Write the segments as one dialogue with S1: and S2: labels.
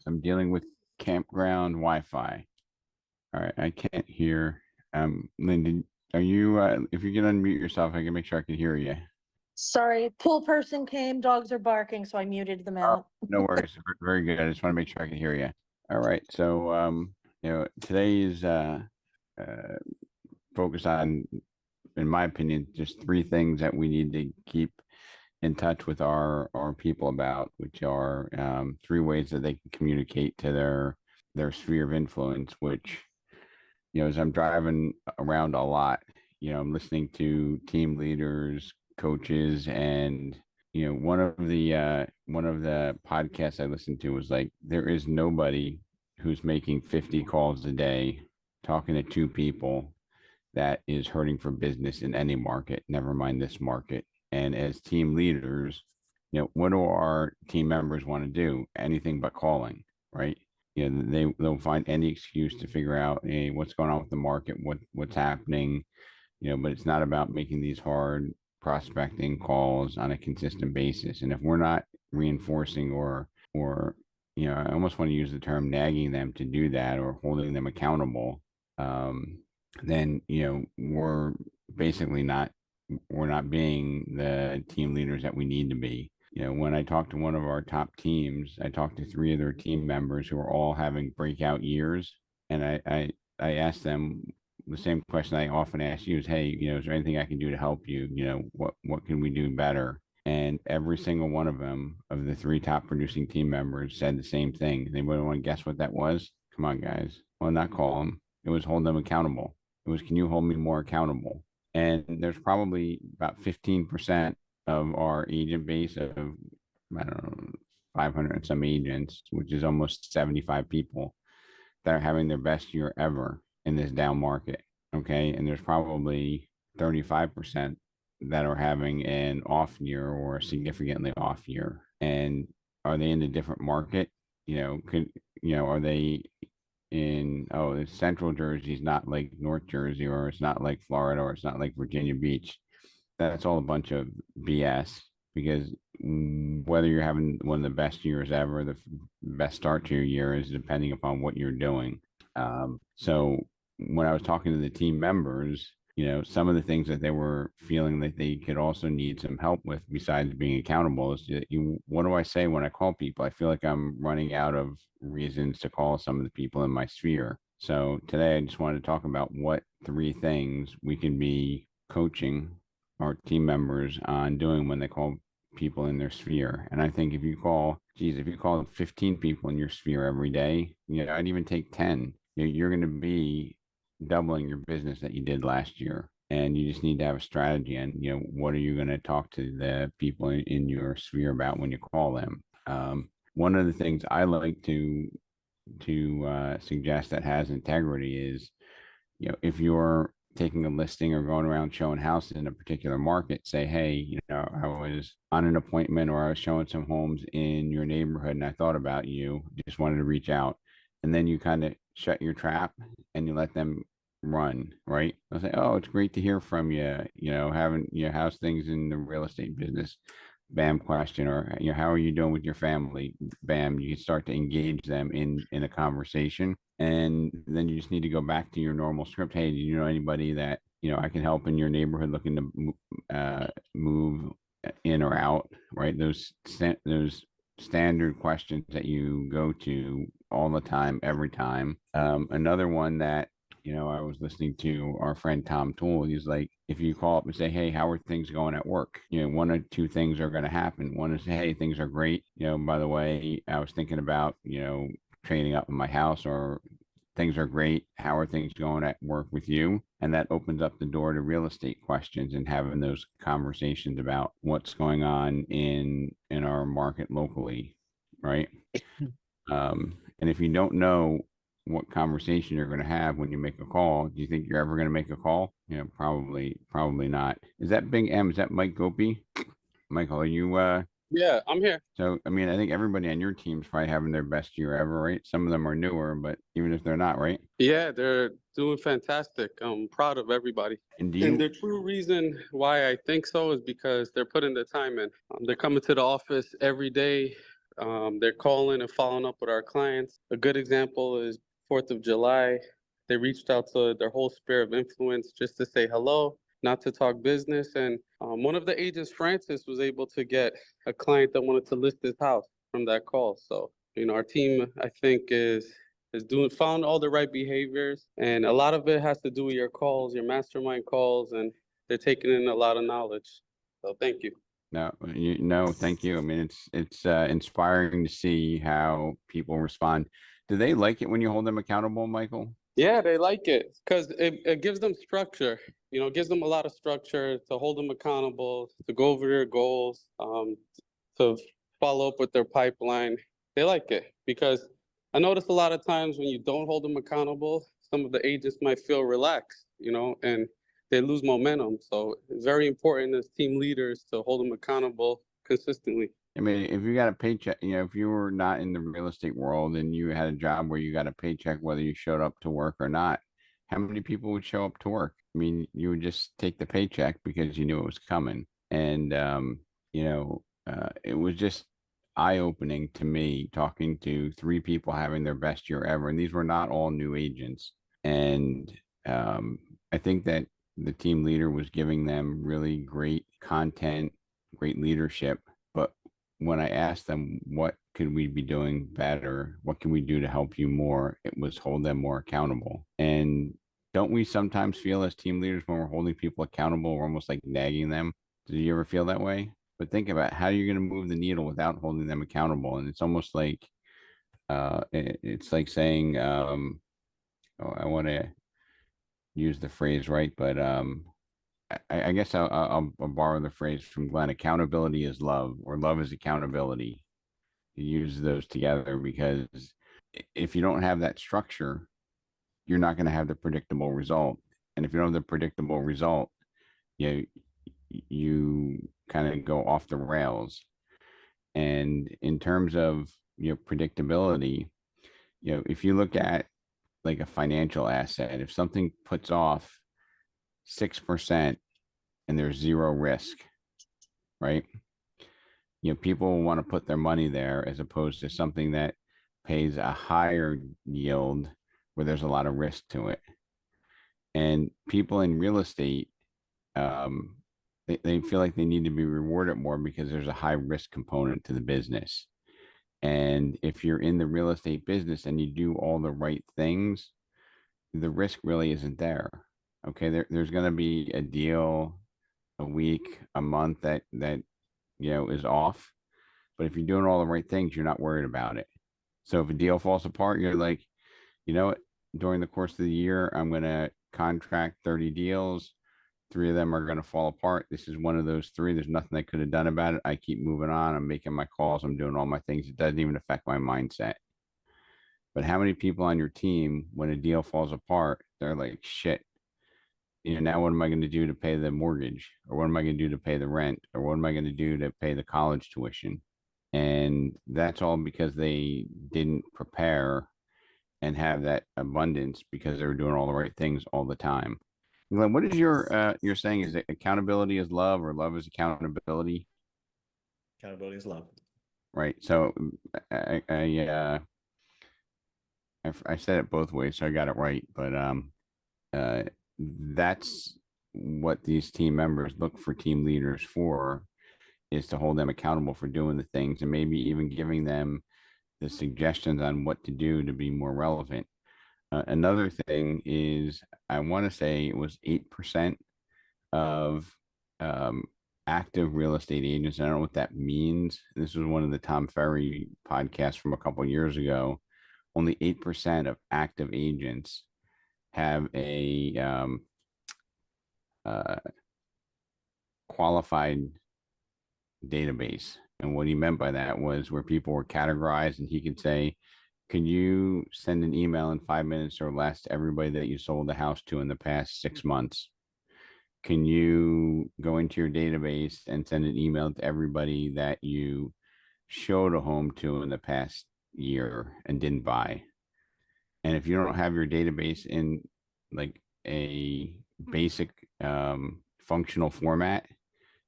S1: I'm dealing with campground Wi-Fi. All right, I can't hear. Lyndon, are you? If you can unmute yourself, I can make sure I can hear you.
S2: Sorry, pool person came, dogs are barking, so I muted them
S1: Oh,
S2: out.
S1: no worries. Very good. I just want to make sure I can hear you. All right. So, today is uh, focused on, in my opinion, just three things that we need to keep in touch with our people about, which are three ways that they can communicate to their sphere of influence. Which, as I'm driving around a lot, I'm listening to team leaders, coaches, and one of the podcasts I listened to was like, there is nobody who's making 50 calls a day talking to two people that is hurting for business in any market, never mind this market. And as team leaders, what do our team members want to do? Anything but calling, right? They'll find any excuse to figure out, hey, what's going on with the market, what's happening, but it's not about making these hard prospecting calls on a consistent basis. And if we're not reinforcing or I almost want to use the term nagging them to do that or holding them accountable, then we're basically not we're not being the team leaders that we need to be. When I talked to one of our top teams, I talked to three of their team members who are all having breakout years, and I asked them the same question I often ask you: is, hey, is there anything I can do to help you? What can we do better? And every single one of them, of the three top producing team members, said the same thing. Anybody want to guess what that was? Come on, guys. Well, not call them. It was hold them accountable. It was, can you hold me more accountable? And there's probably about 15% of our agent base of, I don't know, 500 and some agents, which is almost 75 people that are having their best year ever in this down market. Okay. And there's probably 35% that are having an off year or a significantly off year. And are they in a different market? Are they in, oh, Central Jersey is not like North Jersey, or it's not like Florida, or it's not like Virginia Beach? That's all a bunch of BS, because whether you're having one of the best years ever, the best start to your year, is depending upon what you're doing. So when I was talking to the team members, some of the things that they were feeling that they could also need some help with besides being accountable is, what do I say when I call people? I feel like I'm running out of reasons to call some of the people in my sphere. So today I just wanted to talk about what three things we can be coaching our team members on doing when they call people in their sphere. And I think if you call 15 people in your sphere every day, I'd even take 10. You're going to be doubling your business that you did last year. And you just need to have a strategy. And, what are you going to talk to the people in your sphere about when you call them? One of the things I like to suggest that has integrity is, if you're taking a listing or going around showing houses in a particular market, say, hey, I was on an appointment, or I was showing some homes in your neighborhood and I thought about you, just wanted to reach out. And then you kind of shut your trap and you let them run, right? They'll say, oh, it's great to hear from you, how's things in the real estate business? Bam, question. Or, how are you doing with your family? Bam, you start to engage them in a conversation. And then you just need to go back to your normal script. Hey, do you know anybody that I can help in your neighborhood looking to move in or out? Right, those standard questions that you go to all the time, every time. Another one that I was listening to our friend Tom Toole. He's like, if you call up and say, hey, how are things going at work? One or two things are going to happen. One is, hey, things are great. By the way, I was thinking about, trading up in my house, or things are great. How are things going at work with you? And that opens up the door to real estate questions and having those conversations about what's going on in our market locally, right? And if you don't know what conversation you're going to have when you make a call, do you think you're ever going to make a call? Probably not. Is that Big M? Is that Mike Gopi? Michael, are you
S3: Yeah, I'm here.
S1: So, I mean, I think everybody on your team's probably having their best year ever, right? Some of them are newer, but even if they're not, right?
S3: Yeah, they're doing fantastic. I'm proud of everybody.
S1: And
S3: And the true reason why I think so is because they're putting the time in. They're coming to the office every day, They're calling and following up with our clients. A good example is 4th of July. They reached out to their whole sphere of influence just to say hello, not to talk business. And one of the agents, Francis, was able to get a client that wanted to list his house from that call. So, our team, I think, is doing found all the right behaviors, and a lot of it has to do with your calls, your mastermind calls, and they're taking in a lot of knowledge. So thank you.
S1: No, thank you. I mean, it's inspiring to see how people respond. Do they like it when you hold them accountable, Michael?
S3: Yeah, they like it because it gives them structure. It gives them a lot of structure to hold them accountable, to go over their goals, to follow up with their pipeline. They like it because I notice a lot of times when you don't hold them accountable, some of the agents might feel relaxed, and they lose momentum. So it's very important as team leaders to hold them accountable consistently.
S1: I mean, if you got a paycheck, if you were not in the real estate world and you had a job where you got a paycheck, whether you showed up to work or not, how many people would show up to work? I mean, you would just take the paycheck because you knew it was coming. And, it was just eye-opening to me talking to 3 people having their best year ever. And these were not all new agents. And I think that the team leader was giving them really great content, great leadership. But when I asked them, what could we be doing better? What can we do to help you more? It was hold them more accountable. And don't we sometimes feel as team leaders when we're holding people accountable, we're almost like nagging them? Do you ever feel that way? But think about how you're going to move the needle without holding them accountable. And it's almost like, it's like saying, I want to use the phrase right, but I guess I'll borrow the phrase from Glenn. Accountability is love, or love is accountability. You use those together because if you don't have that structure, you're not going to have the predictable result. And if you don't have the predictable result, you kind of go off the rails. And in terms of predictability, if you look at like a financial asset, if something puts off 6% and there's zero risk, right? People want to put their money there as opposed to something that pays a higher yield where there's a lot of risk to it. And people in real estate, they feel like they need to be rewarded more because there's a high risk component to the business. And if you're in the real estate business and you do all the right things, the risk really isn't there. Okay, there's going to be a deal a week, a month that is off. But if you're doing all the right things, you're not worried about it. So if a deal falls apart, you're like, you know what? During the course of the year, I'm going to contract 30 deals. 3 of them are going to fall apart. This is one of those 3. There's nothing I could have done about it. I keep moving on. I'm making my calls. I'm doing all my things. It doesn't even affect my mindset. But how many people on your team, when a deal falls apart, they're like, shit, now what am I going to do to pay the mortgage? Or what am I going to do to pay the rent? Or what am I going to do to pay the college tuition? And that's all because they didn't prepare and have that abundance because they were doing all the right things all the time. Glenn, what is your saying? Is it accountability is love, or love is accountability?
S4: Accountability is love.
S1: Right. So I said it both ways, so I got it right. But that's what these team members look for team leaders for, is to hold them accountable for doing the things and maybe even giving them the suggestions on what to do to be more relevant. Another thing is, I want to say it was 8% of active real estate agents. I don't know what that means. This was one of the Tom Ferry podcasts from a couple of years ago. Only 8% of active agents have a qualified database. And what he meant by that was where people were categorized, and he could say, can you send an email in 5 minutes or less to everybody that you sold the house to in the past 6 months? Can you go into your database and send an email to everybody that you showed a home to in the past year and didn't buy? And if you don't have your database in like a basic functional format,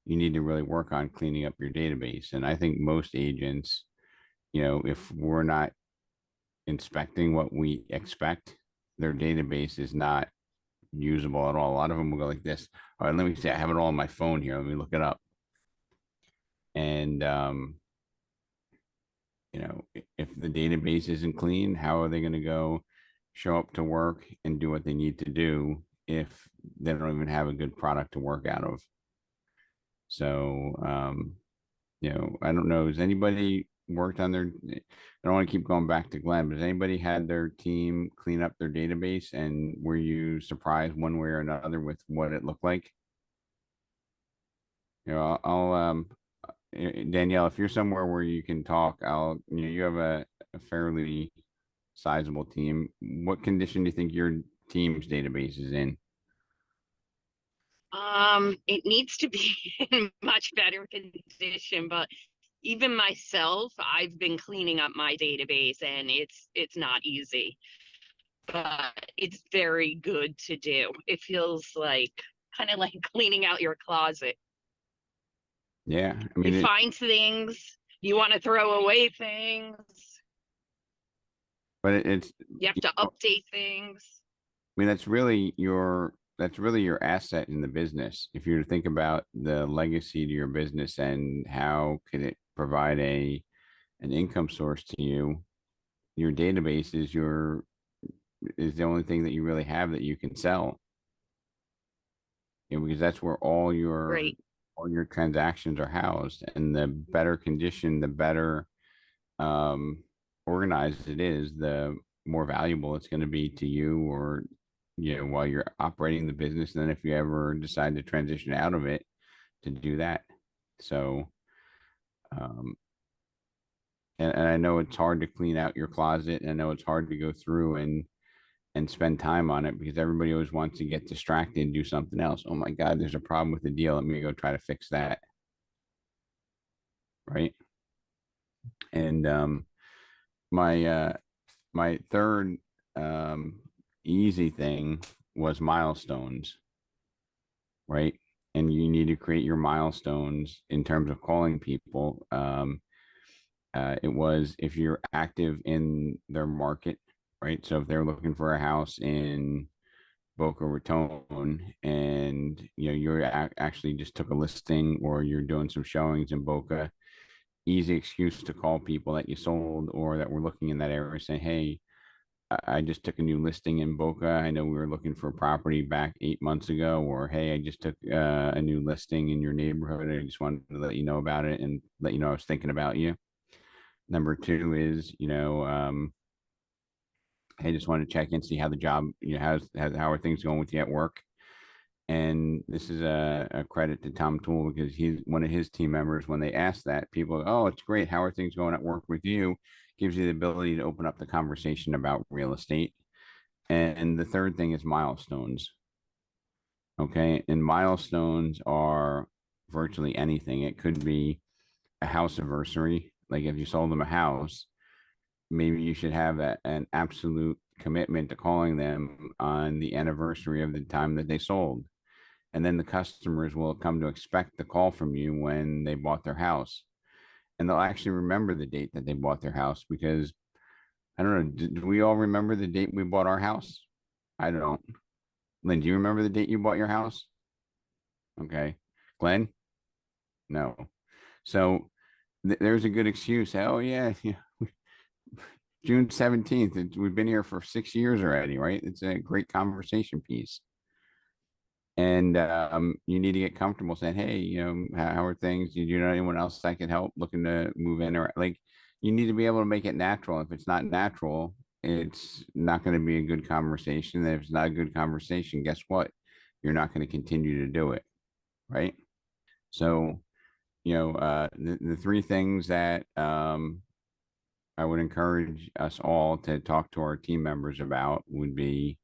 S1: you need to really work on cleaning up your database. And I think most agents if we're not inspecting what we expect, their database is not usable at all. A lot of them will go like this. All right, let me see. I have it all on my phone here. Let me look it up. And if the database isn't clean, how are they going to go show up to work and do what they need to do if they don't even have a good product to work out of? So, I don't know. Has anybody worked on their, I don't want to keep going back to Glenn, but has anybody had their team clean up their database, and were you surprised one way or another with what it looked like? Danielle, if you're somewhere where you can talk, you have a fairly sizable team. What condition do you think your team's database is in?
S5: It needs to be in much better condition, but even myself, I've been cleaning up my database and it's not easy, but it's very good to do. It feels like kind of like cleaning out your closet.
S1: Yeah, I
S5: You
S1: mean,
S5: find things, you want to throw away things,
S1: but it's,
S5: you have to update things.
S1: I mean, that's really your asset in the business. If you were to think about the legacy to your business and how could it provide an income source to you, your database is the only thing that you really have that you can sell. Because that's where
S5: Great.
S1: all your transactions are housed. And the better condition, the better organized it is, the more valuable it's going to be to you, or while you're operating the business. And then if you ever decide to transition out of it, to do that. So and I know it's hard to clean out your closet, and I know it's hard to go through and spend time on it, because everybody always wants to get distracted and do something else. Oh my God, there's a problem with the deal. Let me go try to fix that. Right. And my third easy thing was milestones. Right. And you need to create your milestones in terms of calling people. It was, if you're active in their market, right? So if they're looking for a house in Boca Raton, and you're actually just took a listing, or you're doing some showings in Boca, easy excuse to call people that you sold or that were looking in that area, saying, hey, I just took a new listing in Boca. I know we were looking for a property back 8 months ago. Or, hey, I just took a new listing in your neighborhood. I just wanted to let you know about it and let you know I was thinking about you. Number two is, I just wanted to check in, see how the job, how are things going with you at work? And this is a credit to Tom Toole, because he's one of his team members. When they ask that, people go, oh, it's great. How are things going at work with you? Gives you the ability to open up the conversation about real estate. And the third thing is milestones. Okay. And milestones are virtually anything. It could be a house anniversary. Like if you sold them a house, maybe you should have an absolute commitment to calling them on the anniversary of the time that they sold. And then the customers will come to expect the call from you when they bought their house. And they'll actually remember the date that they bought their house, because I don't know, do we all remember the date we bought our house? I don't. Lynn, do you remember the date you bought your house? Okay. Glenn? No. So there's a good excuse. Oh, yeah. June 17th. We've been here for 6 years already, right? It's a great conversation piece. And you need to get comfortable saying, hey, how are things? Do you know anyone else that can help looking to move in? Or like, you need to be able to make it natural. If it's not natural, it's not going to be a good conversation. And if it's not a good conversation, guess what? You're not going to continue to do it. Right. So, the three things that I would encourage us all to talk to our team members about would be,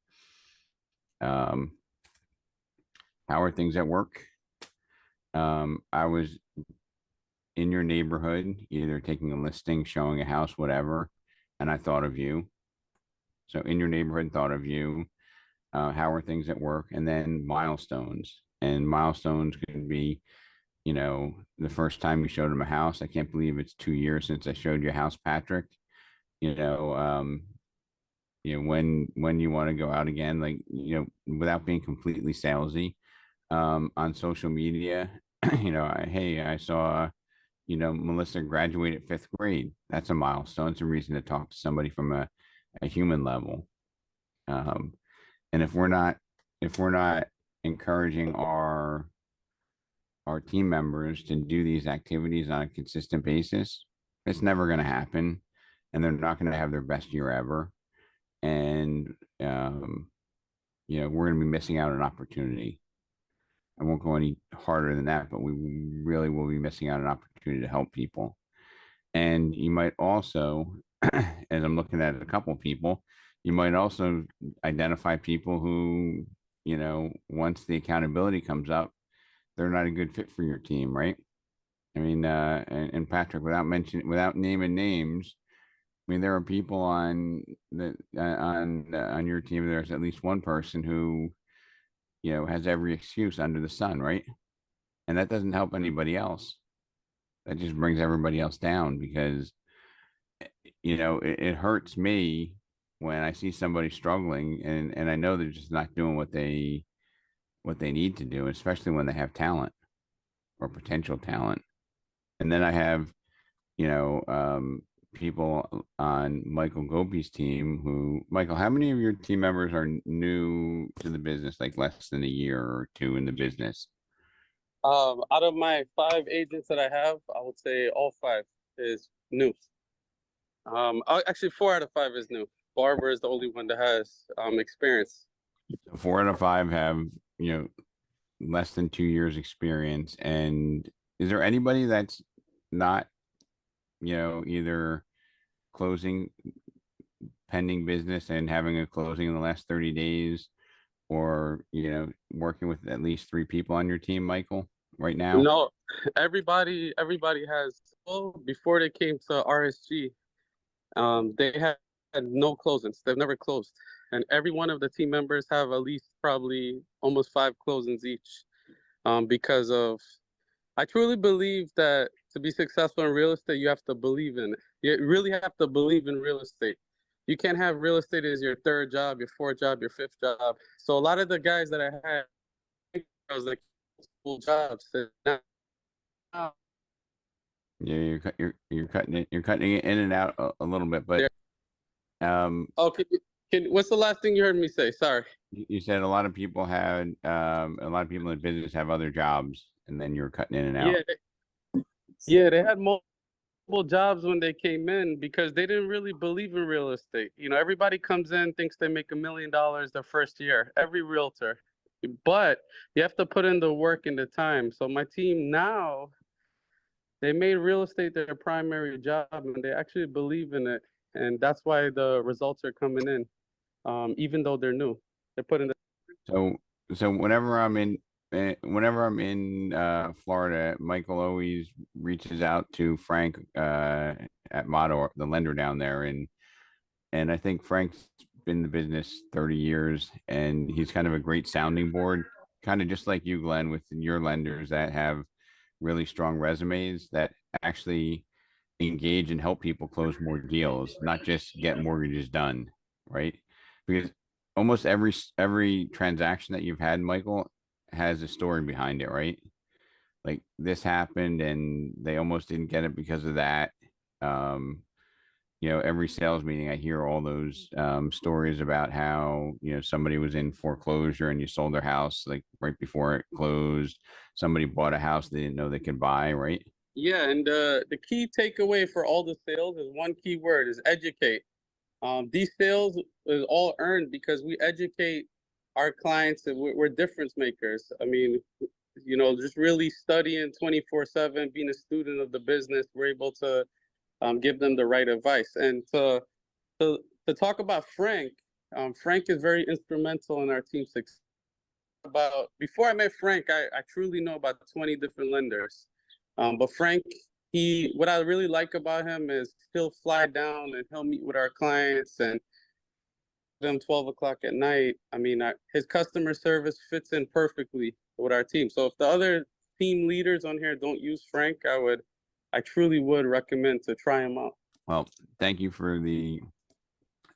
S1: how are things at work? I was in your neighborhood, either taking a listing, showing a house, whatever, and I thought of you. So in your neighborhood, thought of you. How are things at work? And then milestones. And milestones could be, you know, the first time you showed them a house. I can't believe it's 2 years since I showed you a house, Patrick. You know, when you want to go out again, like, without being completely salesy, on social media, hey, I saw, Melissa graduated 5th grade. That's a milestone. It's a reason to talk to somebody from a human level. And if we're not encouraging our team members to do these activities on a consistent basis, it's never going to happen, and they're not going to have their best year ever. And we're going to be missing out on an opportunity. I won't go any harder than that, but we really will be missing out on an opportunity to help people. And you might also, as I'm looking at a couple of people, you might also identify people who, once the accountability comes up, they're not a good fit for your team, right? I mean, and Patrick, without naming names, I mean, there are people on your team. There's at least one person who, has every excuse under the sun, right? And that doesn't help anybody else. That just brings everybody else down, because, it hurts me when I see somebody struggling, and I know they're just not doing what they need to do, especially when they have talent or potential talent. And then I have, people on Michael Gopi's team who, Michael, how many of your team members are new to the business, like less than a year or two in the business?
S3: Out of my 5 agents that I have, I would say all 5 is new. Actually 4 out of 5 is new. Barbara is the only one that has experience.
S1: 4 out of 5 have, less than 2 years experience. And is there anybody that's not, either closing pending business and having a closing in the last 30 days, or, working with at least 3 people on your team, Michael, right now?
S3: No, everybody has, well, before they came to RSG, they had no closings. They've never closed. And every one of the team members have at least probably almost 5 closings each. Because of, I truly believe that to be successful in real estate, you have to believe in it. You really have to believe in real estate. You can't have real estate as your 3rd job, your 4th job, your 5th job. So a lot of the guys that I had, I was like, full jobs.
S1: Yeah, you're cutting it in and out a little bit, but
S3: oh, what's the last thing you heard me say? Sorry.
S1: You said a lot of people in business have other jobs, and then you're cutting in and out.
S3: Yeah, they had multiple jobs when they came in because they didn't really believe in real estate. Everybody comes in, thinks they make $1 million their first year, every realtor. But you have to put in the work and the time. So my team now, they made real estate their primary job, and they actually believe in it. And that's why the results are coming in, even though they're new. They're putting
S1: So whenever I'm in Florida, Michael always reaches out to Frank at Motto, the lender down there, and I think Frank's been in the business 30 years, and he's kind of a great sounding board, kind of just like you, Glenn, with your lenders that have really strong resumes that actually engage and help people close more deals, not just get mortgages done, right? Because almost every transaction that you've had, Michael, has a story behind it, right? Like, this happened and they almost didn't get it because of that. Every sales meeting, I hear all those stories about how, somebody was in foreclosure and you sold their house like right before it closed. Somebody bought a house they didn't know they could buy, right?
S3: Yeah, and the key takeaway for all the sales is one key word, is educate. These sales is all earned because we educate our clients, and we're difference makers. I mean, just really studying 24/7, being a student of the business, we're able to give them the right advice. And to talk about Frank, Frank is very instrumental in our team's success. Before I met Frank, I truly know about 20 different lenders. But Frank, what I really like about him is he'll fly down and he'll meet with our clients, and them 12 o'clock at night. I mean, his customer service fits in perfectly with our team. So if the other team leaders on here don't use Frank, I truly would recommend to try him out.
S1: Well, thank you for the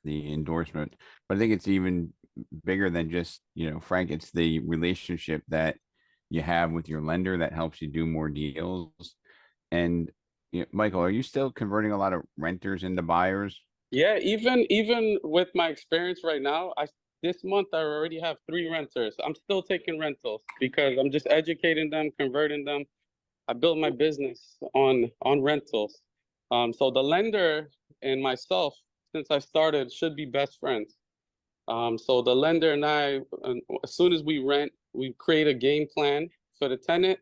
S1: endorsement, but I think it's even bigger than just, Frank, it's the relationship that you have with your lender that helps you do more deals. And Michael, are you still converting a lot of renters into buyers?
S3: Yeah, even with my experience right now, this month I already have 3 renters. I'm still taking rentals because I'm just educating them, converting them. I built my business on rentals. So the lender and myself, since I started, should be best friends. So the lender and I, as soon as we rent, we create a game plan for the tenant.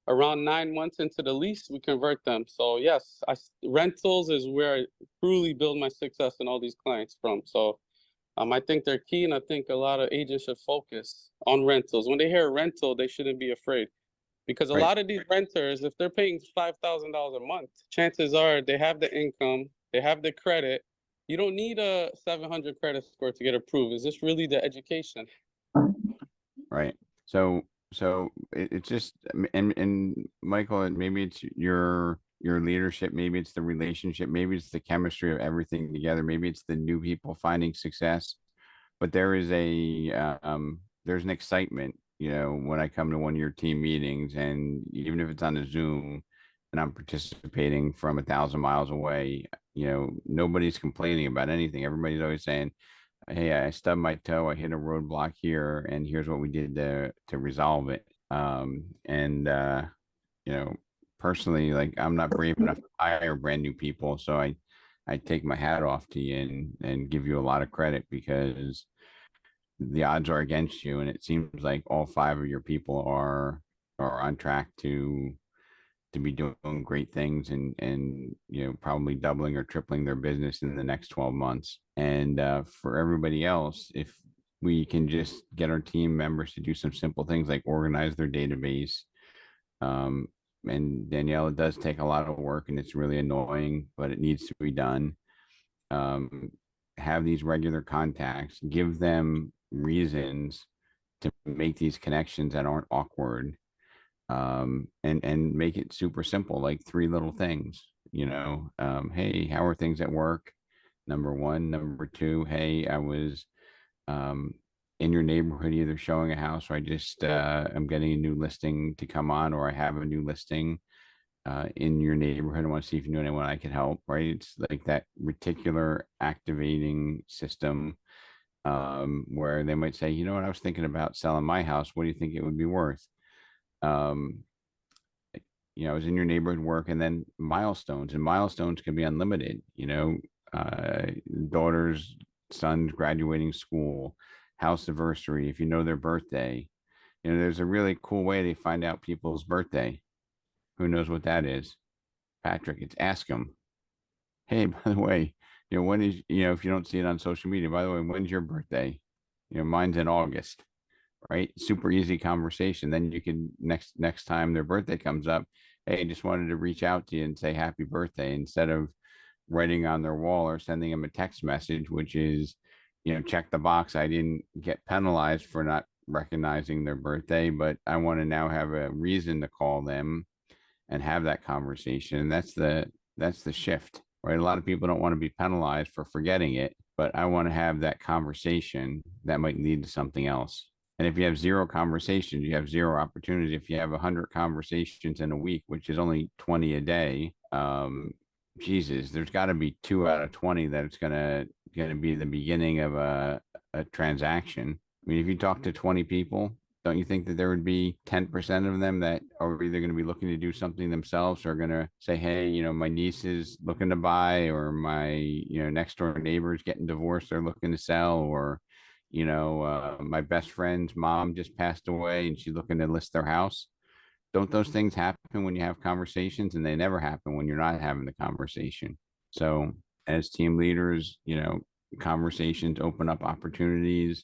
S3: Around 9 months into the lease, we convert them. So yes, rentals is where I truly build my success and all these clients from. So I think they're key, and I think a lot of agents should focus on rentals. When they hear rental, they shouldn't be afraid. Because a
S1: Right.
S3: lot of these renters, if they're paying $5,000 a month, chances are they have the income, they have the credit. You don't need a 700 credit score to get approved. Is this really the education?
S1: Right. So it's just, and Michael, and maybe it's your leadership, maybe it's the relationship, maybe it's the chemistry of everything together, maybe it's the new people finding success, but there's an excitement, when I come to one of your team meetings, and even if it's on a Zoom and I'm participating from 1,000 miles away, nobody's complaining about anything. Everybody's always saying, hey, I stubbed my toe, I hit a roadblock here, and here's what we did to resolve it. And you know, personally, like, I'm not brave enough to hire brand new people, so I take my hat off to you and give you a lot of credit, because the odds are against you, and it seems like all 5 of your people are on track to be doing great things, and probably doubling or tripling their business in the next 12 months. And for everybody else, if we can just get our team members to do some simple things like organize their database, and Danielle, it does take a lot of work and it's really annoying, but it needs to be done. Have these regular contacts, give them reasons to make these connections that aren't awkward, and make it super simple, like 3 little things. Hey, how are things at work? Number 1. Number 2, hey, I was in your neighborhood either showing a house, or I just I'm getting a new listing to come on, or I have a new listing in your neighborhood. I want to see if you know anyone I can help, right? It's like that reticular activating system, where they might say, you know what, I was thinking about selling my house. What do you think it would be worth? I was in your neighborhood work, and then milestones, and milestones can be unlimited, daughters, sons graduating school, house anniversary, if you know their birthday. There's a really cool way to find out people's birthday. Who knows what that is? Patrick, it's ask them. Hey, by the way, when is, if you don't see it on social media, by the way, when's your birthday? Mine's in August, right? Super easy conversation. Then you can next time their birthday comes up, hey, just wanted to reach out to you and say happy birthday, instead of writing on their wall or sending them a text message, which is, check the box. I didn't get penalized for not recognizing their birthday, but I want to now have a reason to call them and have that conversation. And that's the shift, right? A lot of people don't want to be penalized for forgetting it, but I want to have that conversation that might lead to something else. And if you have 0 conversations, you have 0 opportunities. If you have 100 conversations in a week, which is only 20 a day, Jesus, there's got to be 2 out of 20 that it's gonna be the beginning of a transaction. I mean, if you talk to 20 people, don't you think that there would be 10% of them that are either going to be looking to do something themselves, or going to say, hey, my niece is looking to buy, or my, next door neighbor is getting divorced, they're looking to sell, or, my best friend's mom just passed away and she's looking to list their house. Don't those things happen when you have conversations? And they never happen when you're not having the conversation. So as team leaders, conversations open up opportunities.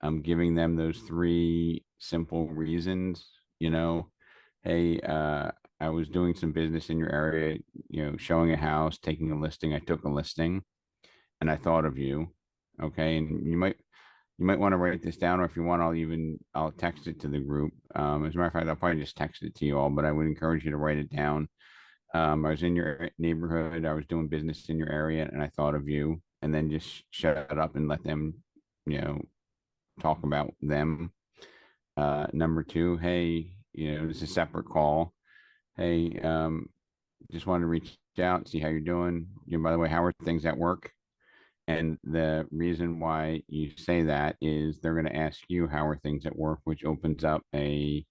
S1: I'm giving them those 3 simple reasons. Hey, I was doing some business in your area, showing a house, taking a listing. I took a listing and I thought of you. Okay. And you might want to write this down, or if you want, I'll text it to the group. As a matter of fact, I'll probably just text it to you all, but I would encourage you to write it down. I was in your neighborhood, I was doing business in your area, and I thought of you, and then just shut up and let them, talk about them. Number two, hey, this is a separate call. Hey, just wanted to reach out, see how you're doing. By the way, how are things at work? And the reason why you say that is they're going to ask you how are things at work, which opens up a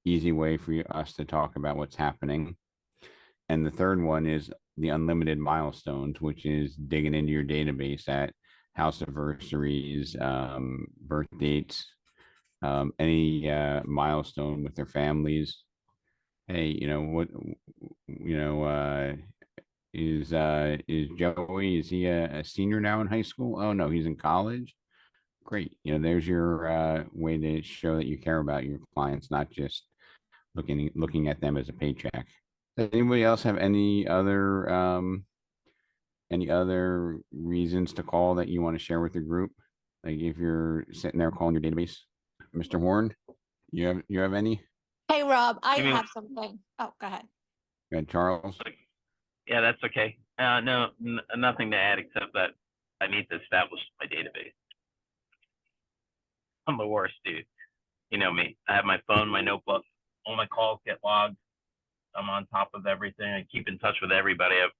S1: easy way for us to talk about what's happening. And the third one is the unlimited milestones, which is digging into your database at house anniversaries, birth dates, any milestone with their families. Hey, is Joey, is he a senior now in high school? Oh no, he's in college. Great. There's your way to show that you care about your clients, not just looking at them as a paycheck. Does anybody else have any other reasons to call that you want to share with the group? Like if you're sitting there calling your database, Mr. Horn, you have any?
S2: Hey, Rob, I
S6: Give me-
S2: have something. Oh, go ahead.
S1: Go ahead, Charles.
S6: Yeah, that's okay. No, nothing to add except that I need to establish my database. I'm the worst, dude. You know me. I have my phone, my notebook. All my calls get logged. I'm on top of everything. I keep in touch with everybody. I have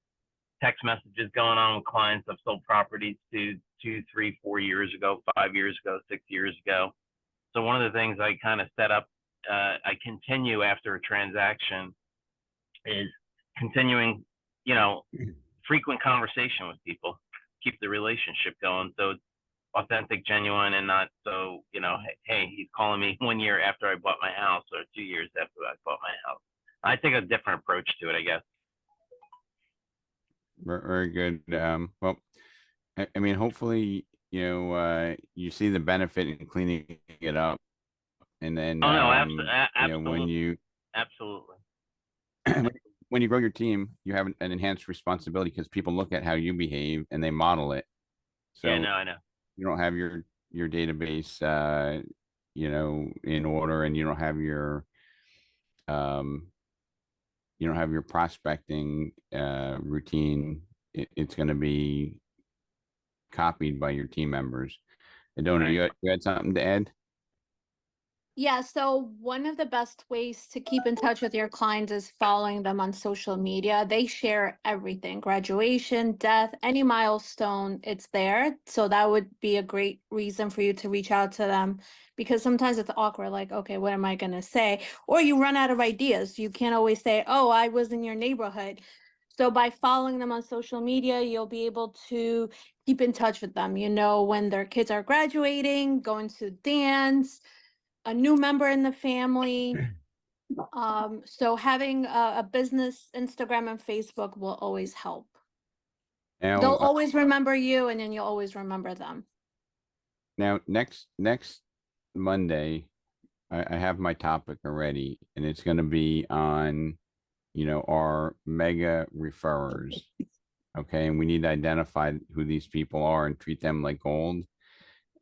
S6: text messages going on with clients I've sold properties to 2, 3, 4 years ago, 5 years ago, 6 years ago. So one of the things I kind of set up, I continue after a transaction is continuing, frequent conversation with people, keep the relationship going. So it's authentic, genuine, and not so, hey, he's calling me 1 year after I bought my house or 2 years after I bought my house. I take a different approach to it, I guess.
S1: Very good. Well, I mean, hopefully, you see the benefit in cleaning it up, and then,
S6: Oh, no,
S1: when
S6: absolutely.
S1: you
S6: Absolutely.
S1: when you grow your team, you have an enhanced responsibility because people look at how you behave and they model it. So
S6: Yeah, no, I know.
S1: you don't have your database, in order, and you don't have your prospecting routine. It's going to be copied by your team members. And Donna,
S6: Right.
S1: you had something to add?
S2: Yeah, so one of the best ways to keep in touch with your clients is following them on social media. They share everything, graduation, death, any milestone, it's there. So that would be a great reason for you to reach out to them because sometimes it's awkward, like, okay, what am I going to say? Or you run out of ideas. You can't always say, oh, I was in your neighborhood. So by following them on social media, you'll be able to keep in touch with them, when their kids are graduating, going to dance, a new member in the family. So having a business Instagram and Facebook will always help. They'll
S1: Now,
S2: always remember you, and then you'll always remember them.
S1: next Monday, I have my topic already, and it's going to be on, our mega referrers. Okay, and we need to identify who these people are and treat them like gold.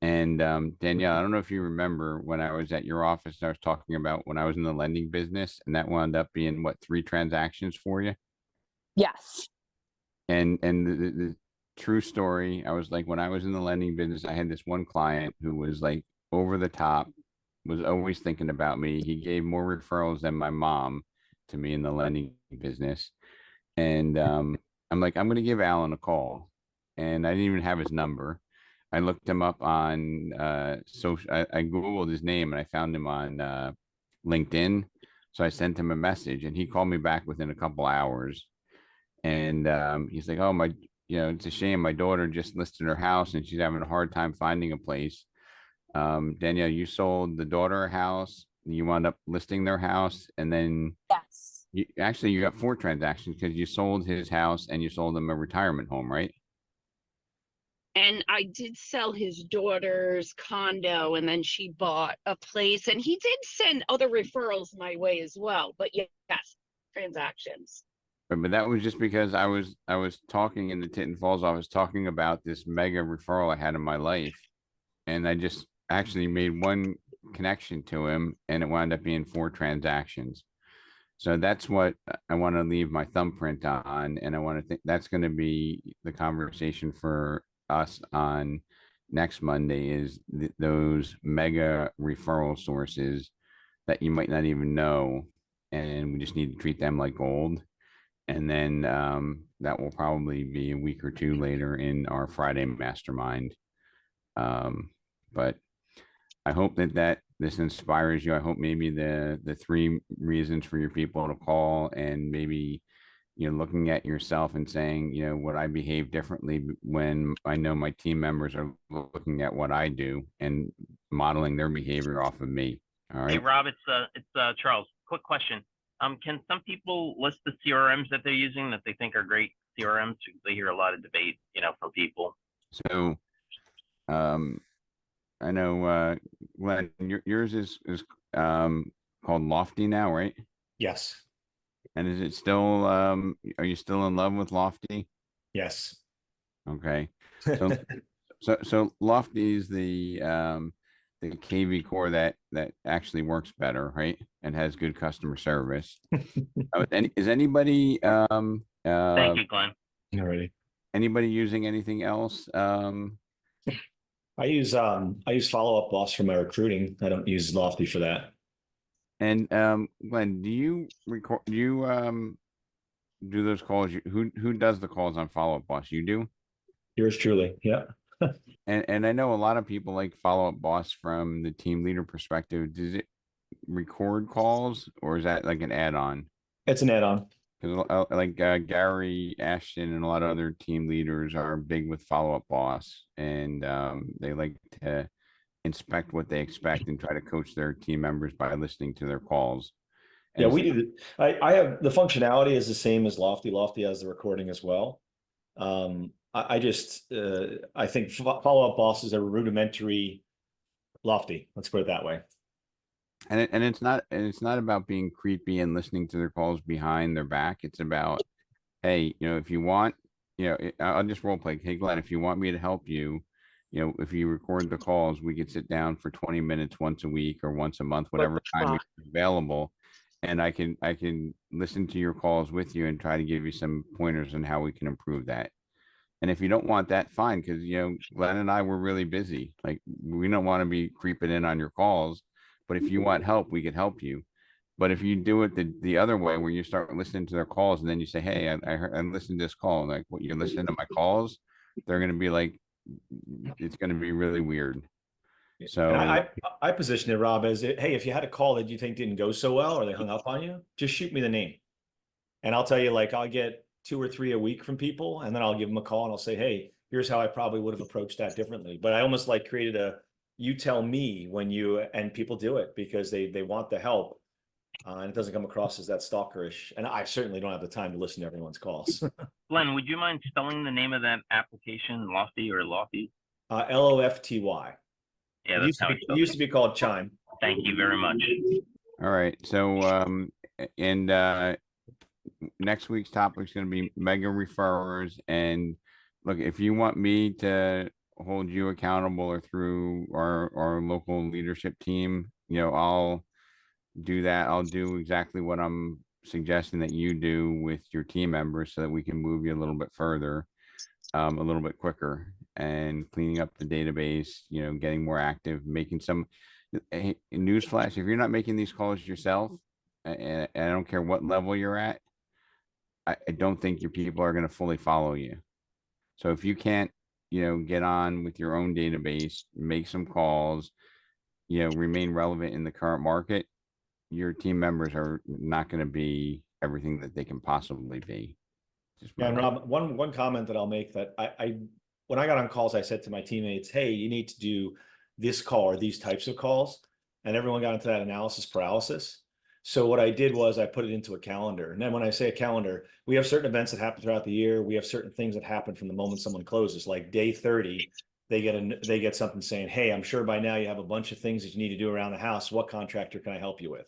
S1: And Danielle, I don't know if you remember when I was at your office, I was talking about when I was in the lending business, and that wound up being 3 transactions for you.
S2: Yes.
S1: And the true story, I was like, when I was in the lending business, I had this one client who was like over the top, was always thinking about me. He gave more referrals than my mom to me in the lending business. And I'm like, I'm going to give Alan a call. And I didn't even have his number. I looked him up on social. I Googled his name and I found him on LinkedIn. So I sent him a message and he called me back within a couple hours. And he's like, oh, it's a shame. My daughter just listed her house and she's having a hard time finding a place. Danielle, you sold the daughter a house. You wound up listing their house. And then
S2: Yes.
S1: you got 4 transactions because you sold his house and you sold him a retirement home, right?
S5: And I did sell his daughter's condo and then she bought a place and he did send other referrals my way as well. But yes, transactions.
S1: But that was just because I was talking in the Tinton Falls office, talking about this mega referral I had in my life. And I just actually made one connection to him and it wound up being 4 transactions. So that's what I want to leave my thumbprint on. And I want to think that's going to be the conversation for us on next Monday is those mega referral sources that you might not even know. And we just need to treat them like gold. And then that will probably be a week or two later in our Friday mastermind. But I hope that this inspires you. I hope maybe the 3 reasons for your people to call, and maybe, looking at yourself and saying, would I behave differently when I know my team members are looking at what I do and modeling their behavior off of me. All
S6: Hey,
S1: right.
S6: Rob, it's Charles. Quick question. Can some people list the CRMs that they're using that they think are great CRMs? They hear a lot of debate, from people.
S1: So, I know, Glenn, yours is called Lofty now, right?
S4: Yes.
S1: And is it still, are you still in love with Lofty?
S4: Yes.
S1: Okay. So Lofty is the KV core that actually works better, right? And has good customer service. Is anybody
S6: Thank you, Glenn.
S4: Alrighty.
S1: anybody using anything else?
S4: I use Follow Up Boss for my recruiting. I don't use Lofty for that.
S1: And Glenn, do you record, do those calls? Who does the calls on Follow Up Boss? You do?
S4: Yours truly. Yeah.
S1: And I know a lot of people like Follow Up Boss from the team leader perspective. Does it record calls, or is that like an add-on?
S4: It's an add-on.
S1: Because like Gary Ashton and a lot of other team leaders are big with Follow Up Boss, and they like to inspect what they expect and try to coach their team members by listening to their calls. And
S4: Yeah, we do. I have the functionality is the same as Lofty. Lofty has the recording as well. I think Follow Up Boss is a rudimentary Lofty. Let's put it that way.
S1: And it's not about being creepy and listening to their calls behind their back. It's about, hey, if you want, I'll just role play. Hey, Glenn, if you want me to help you, if you record the calls, we could sit down for 20 minutes once a week or once a month, whatever time you're available. And I can listen to your calls with you and try to give you some pointers on how we can improve that. And if you don't want that, fine, because Glenn and I were really busy. Like, we don't want to be creeping in on your calls. But if you want help, we could help you. But if you do it the other way, where you start listening to their calls and then you say, hey, I listened to this call, like, what, you're listening to my calls? They're going to be like, it's going to be really weird. So
S4: And I position it, Rob, as hey, if you had a call that you think didn't go so well or they hung up on you, just shoot me the name. And I'll tell you, like, I'll get 2 or 3 a week from people, and then I'll give them a call and I'll say, hey, here's how I probably would have approached that differently. But I almost like created a, you tell me when you, and people do it because they want the help. And it doesn't come across as that stalkerish. And I certainly don't have the time to listen to everyone's calls.
S6: Glenn, would you mind spelling the name of that application, Lofty or Lofty?
S4: Lofty.
S6: Yeah,
S4: It used to be called Chime.
S6: Thank you very much.
S1: all right. So and next week's topic is going to be mega referrers. And look, if you want me to hold you accountable or through our local leadership team, I'll do that. I'll do exactly what I'm suggesting that you do with your team members so that we can move you a little bit further, a little bit quicker, and cleaning up the database, getting more active, making some newsflash. If you're not making these calls yourself, and I don't care what level you're at, I don't think your people are going to fully follow you. So if you can't, get on with your own database, make some calls, remain relevant in the current market, your team members are not going to be everything that they can possibly be.
S4: Yeah, and Rob, one comment that I'll make that when I got on calls, I said to my teammates, hey, you need to do this call or these types of calls. And everyone got into that analysis paralysis. So what I did was I put it into a calendar. And then when I say a calendar, we have certain events that happen throughout the year. We have certain things that happen from the moment someone closes, like day 30, they get something saying, hey, I'm sure by now you have a bunch of things that you need to do around the house. What contractor can I help you with?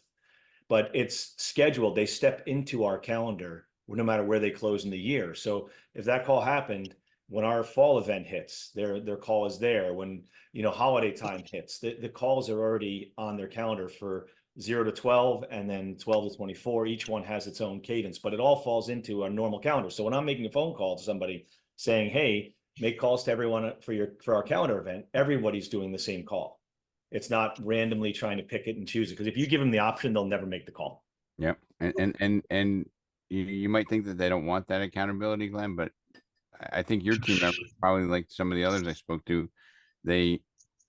S4: But it's scheduled. They step into our calendar no matter where they close in the year. So if that call happened, when our fall event hits, their call is there. When, you know, holiday time hits, the calls are already on their calendar for 0 to 12 and then 12 to 24. Each one has its own cadence, but it all falls into our normal calendar. So when I'm making a phone call to somebody saying, hey, make calls to everyone for our calendar event, everybody's doing the same call. It's not randomly trying to pick it and choose it, because if you give them the option, they'll never make the call.
S1: Yep. And you might think that they don't want that accountability, Glenn, but I think your team members, probably like some of the others I spoke to, they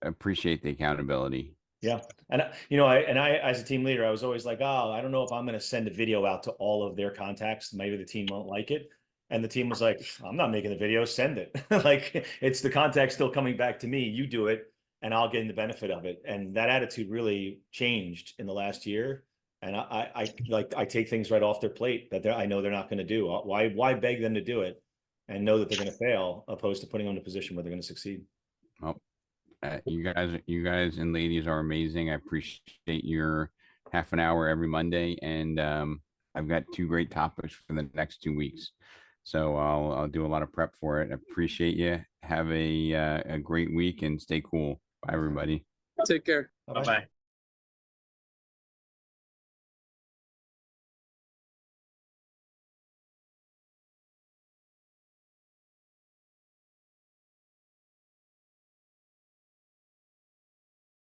S1: appreciate the accountability.
S4: Yeah. And you know, I as a team leader, I was always like, oh, I don't know if I'm going to send a video out to all of their contacts. Maybe the team won't like it. And the team was like, I'm not making the video, send it. Like, it's the contact still coming back to me. You do it and I'll get the benefit of it. And that attitude really changed in the last year. And I take things right off their plate that I know they're not going to do. Why beg them to do it and know that they're going to fail, opposed to putting them in a position where they're going to succeed.
S1: Well, you guys and ladies are amazing. I appreciate your half an hour every Monday, and I've got 2 great topics for the next 2 weeks. So I'll do a lot of prep for it. I appreciate you. Have a great week and stay cool. Bye, everybody.
S3: Take care.
S4: Bye-bye.
S6: Bye-bye.